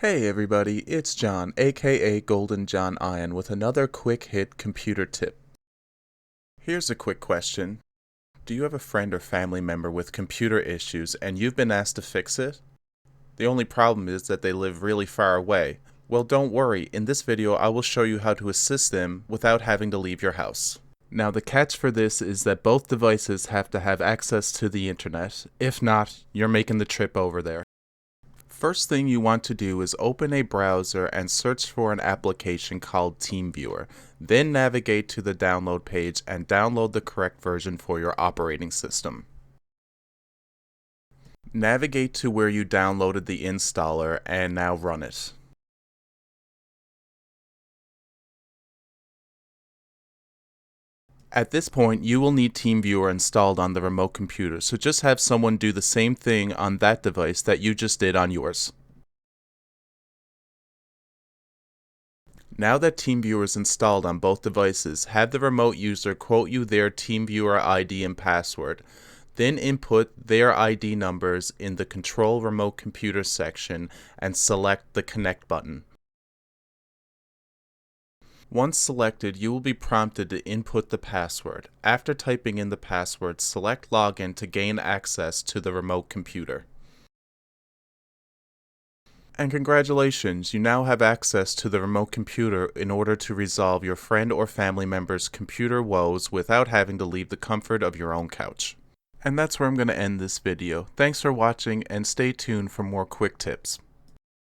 Hey everybody, it's John, aka Golden John Iron, with another quick hit computer tip. Here's a quick question. Do you have a friend or family member with computer issues and you've been asked to fix it? The only problem is that they live really far away. Well, don't worry, in this video I will show you how to assist them without having to leave your house. Now the catch for this is that both devices have to have access to the internet. If not, you're making the trip over there. First thing you want to do is open a browser and search for an application called TeamViewer. Then navigate to the download page and download the correct version for your operating system. Navigate to where you downloaded the installer and now run it. At this point, you will need TeamViewer installed on the remote computer, so just have someone do the same thing on that device that you just did on yours. Now that TeamViewer is installed on both devices, have the remote user quote you their TeamViewer ID and password. Then input their ID numbers in the Control Remote Computer section and select the Connect button. Once selected, you will be prompted to input the password. After typing in the password, select Login to gain access to the remote computer. And congratulations, you now have access to the remote computer in order to resolve your friend or family member's computer woes without having to leave the comfort of your own couch. And that's where I'm going to end this video. Thanks for watching and stay tuned for more quick tips.